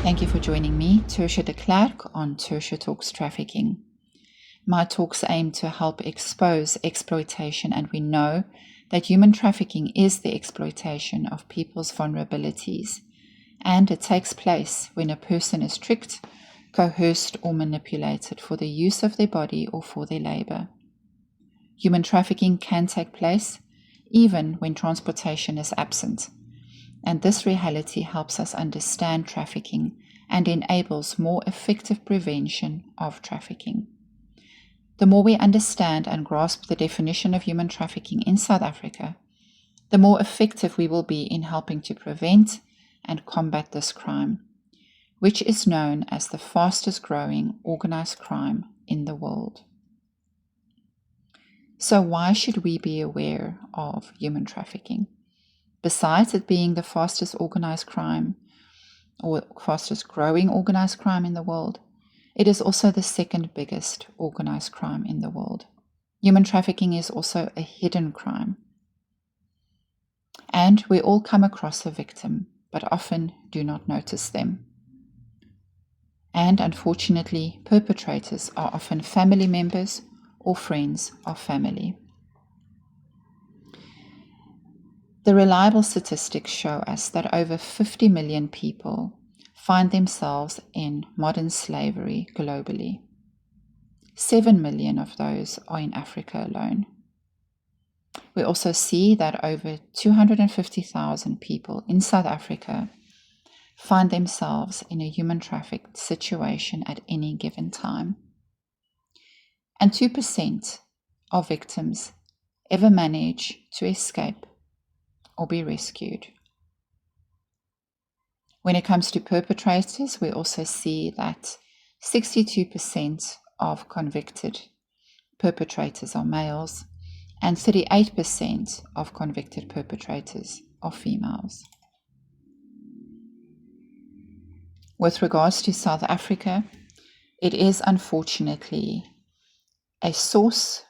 Thank you for joining me, Tershia de Klerk, on Tershia Talks Trafficking. My talks aim to help expose exploitation, and we know that human trafficking is the exploitation of people's vulnerabilities, and it takes place when a person is tricked, coerced, or manipulated for the use of their body or for their labor. Human trafficking can take place even when transportation is absent, and this reality helps us understand trafficking and enables more effective prevention of trafficking. The more we understand and grasp the definition of human trafficking in South Africa, the more effective we will be in helping to prevent and combat this crime, which is known as the fastest growing organized crime in the world. So why should we be aware of human trafficking? Besides it being the fastest organized crime or fastest growing organized crime in the world, it is also the second biggest organized crime in the world. Human trafficking is also a hidden crime. And we all come across a victim, but often do not notice them. And unfortunately, perpetrators are often family members or friends of family. The reliable statistics show us that over 50 million people find themselves in modern slavery globally. 7 million of those are in Africa alone. We also see that over 250,000 people in South Africa find themselves in a human trafficked situation at any given time. And 2% of victims ever manage to escape or be rescued. When it comes to perpetrators, we also see that 62% of convicted perpetrators are males and 38% of convicted perpetrators are females. With regards to South Africa, it is unfortunately a source,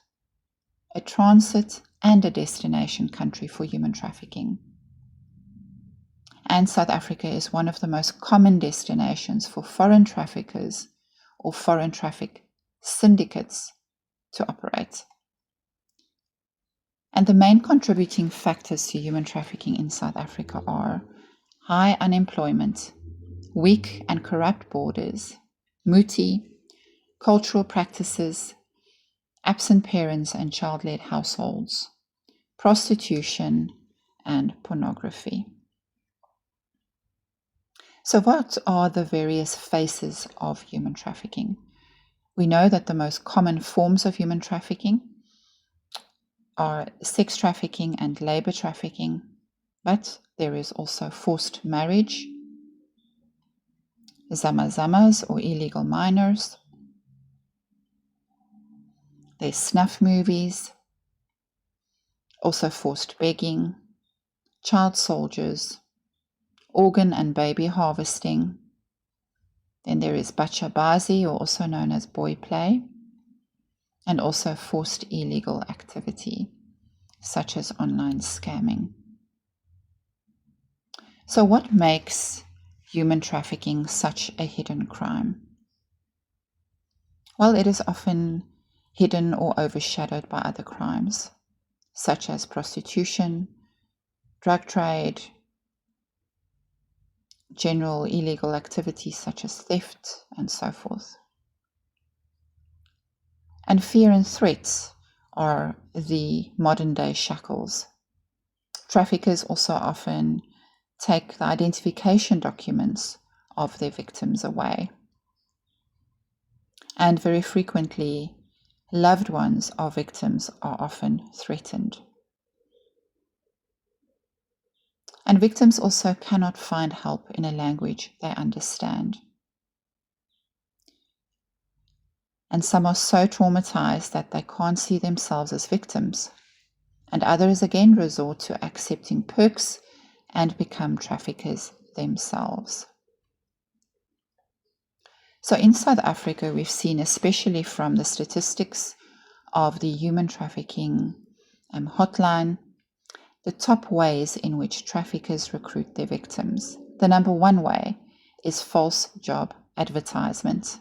a transit, and a destination country for human trafficking. And South Africa is one of the most common destinations for foreign traffickers or foreign traffic syndicates to operate. And the main contributing factors to human trafficking in South Africa are high unemployment, weak and corrupt borders, muti, cultural practices, absent parents and child-led households, prostitution, and pornography. So what are the various faces of human trafficking? We know that the most common forms of human trafficking are sex trafficking and labor trafficking, but there is also forced marriage, zamazamas or illegal minors, there's snuff movies, also forced begging, child soldiers, organ and baby harvesting. Then there is bachabazi, or also known as boy play, and also forced illegal activity, such as online scamming. So what makes human trafficking such a hidden crime? Well, it is often hidden or overshadowed by other crimes, such as prostitution, drug trade, general illegal activities such as theft, and so forth. And fear and threats are the modern day shackles. Traffickers also often take the identification documents of their victims away. And very frequently, loved ones of victims are often threatened. And victims also cannot find help in a language they understand. And some are so traumatized that they can't see themselves as victims. And others again resort to accepting perks and become traffickers themselves. So in South Africa, we've seen, especially from the statistics of the human trafficking hotline, the top ways in which traffickers recruit their victims. The number one way is false job advertisement.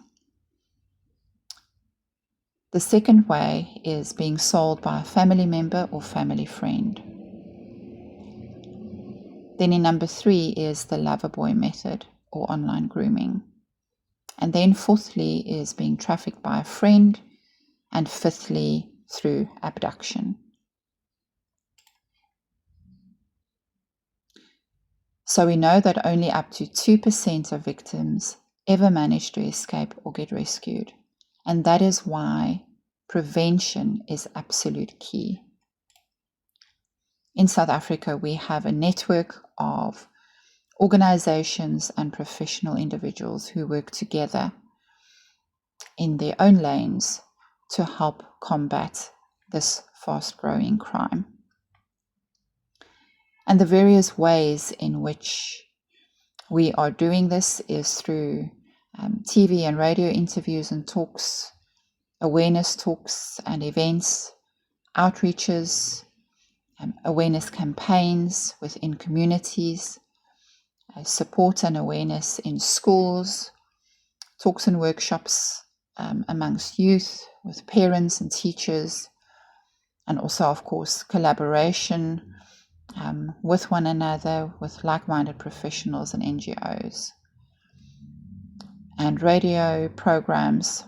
The second way is being sold by a family member or family friend. Then in number 3 is the lover boy method or online grooming. And then fourthly is being trafficked by a friend, and fifthly through abduction. So we know that only up to 2% of victims ever manage to escape or get rescued. And that is why prevention is absolute key. In South Africa, we have a network of organizations and professional individuals who work together in their own lanes to help combat this fast-growing crime. And the various ways in which we are doing this is through TV and radio interviews and talks, awareness talks and events, outreaches, awareness campaigns within communities, support and awareness in schools, talks and workshops amongst youth, with parents and teachers, and also, of course, collaboration with one another, with like-minded professionals and NGOs, and radio programs,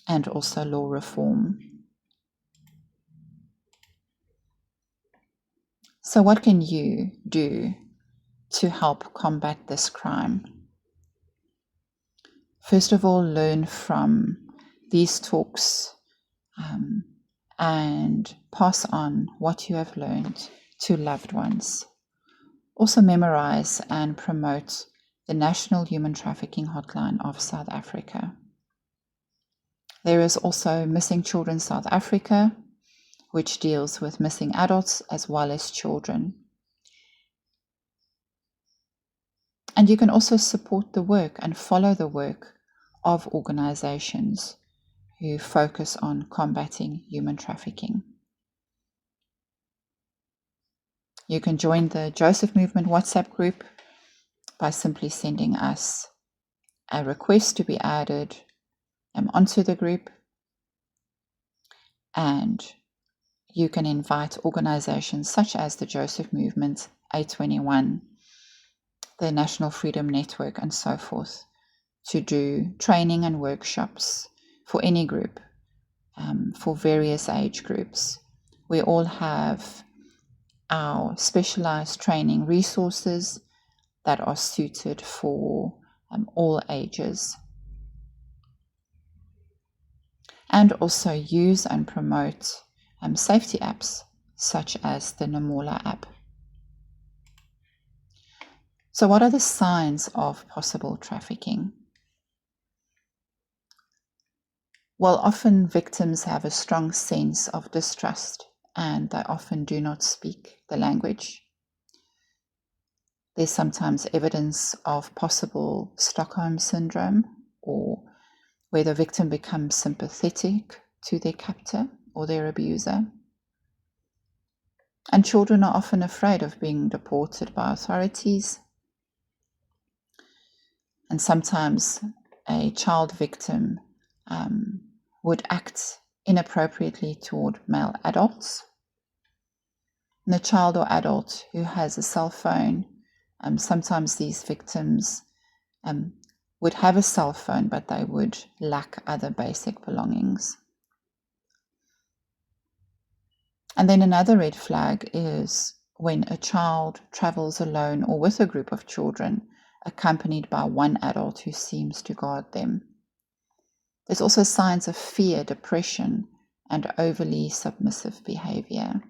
and also law reform. So what can you do to help combat this crime? First of all, learn from these talks and pass on what you have learned to loved ones. Also memorize and promote the National Human Trafficking Hotline of South Africa. There is also Missing Children South Africa, which deals with missing adults as well as children. And you can also support the work and follow the work of organizations who focus on combating human trafficking. You can join the Joseph Movement WhatsApp group by simply sending us a request to be added onto the group, and you can invite organizations such as the Joseph Movement, A21, the National Freedom Network, and so forth, to do training and workshops for any group, for various age groups. We all have our specialized training resources that are suited for all ages. And also use and promote safety apps such as the Namola app. So what are the signs of possible trafficking? Well, often victims have a strong sense of distrust, and they often do not speak the language. There's sometimes evidence of possible Stockholm syndrome, or where the victim becomes sympathetic to their captor or their abuser. And children are often afraid of being deported by authorities. And sometimes a child victim would act inappropriately toward male adults. And a child or adult who has a cell phone, sometimes these victims would have a cell phone, but they would lack other basic belongings. And then another red flag is when a child travels alone or with a group of children, accompanied by one adult who seems to guard them. There's also signs of fear, depression, and overly submissive behavior.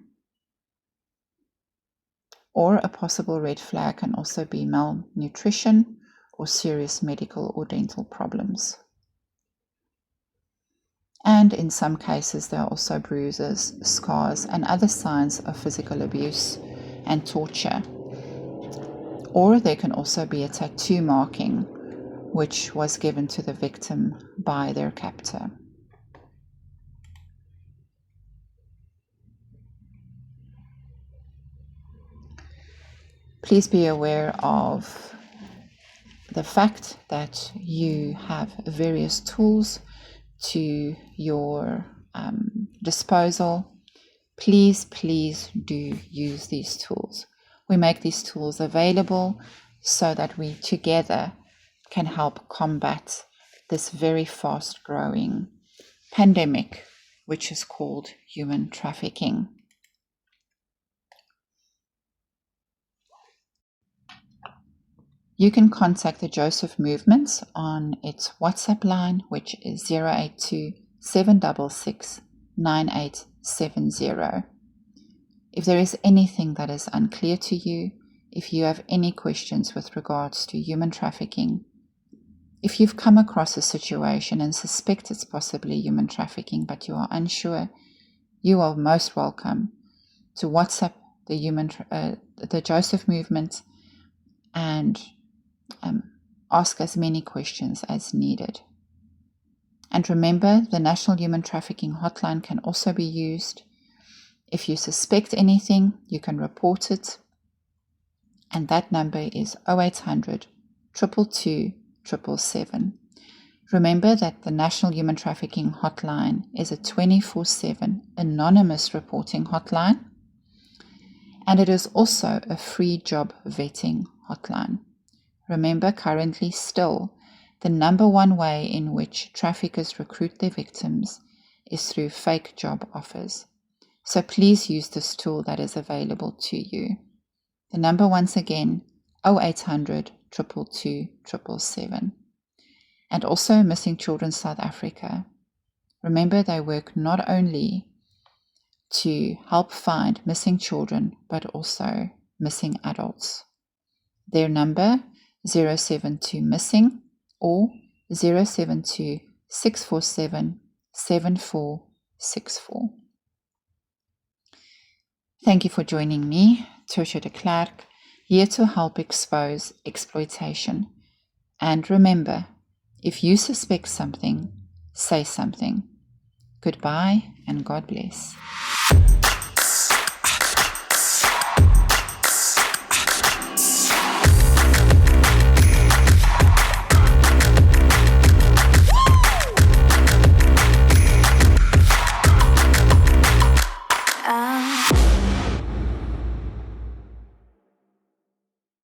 Or a possible red flag can also be malnutrition or serious medical or dental problems. And in some cases, there are also bruises, scars, and other signs of physical abuse and torture. Or there can also be a tattoo marking, which was given to the victim by their captor. Please be aware of the fact that you have various tools to your disposal, please do use these tools. We make these tools available so that we together can help combat this very fast growing pandemic, which is called human trafficking. You can contact the Joseph Movement on its WhatsApp line, which is 082 766 9870. If there is anything that is unclear to you, if you have any questions with regards to human trafficking, if you've come across a situation and suspect it's possibly human trafficking but you are unsure, you are most welcome to WhatsApp the Joseph Movement and ask as many questions as needed. And remember, the National Human Trafficking Hotline can also be used. If you suspect anything, you can report it, and that number is 0800 222 777. Remember that the National Human Trafficking Hotline is a 24/7 anonymous reporting hotline, and it is also a free job vetting hotline. Remember, currently still, the number one way in which traffickers recruit their victims is through fake job offers. So please use this tool that is available to you. The number once again, 0800 222 777. And also Missing Children South Africa. Remember, they work not only to help find missing children, but also missing adults. Their number, 072 Missing or 072 647 7464. Thank you for joining me, Tershia de Klerk, here to help expose exploitation. And remember, if you suspect something, say something. Goodbye and God bless.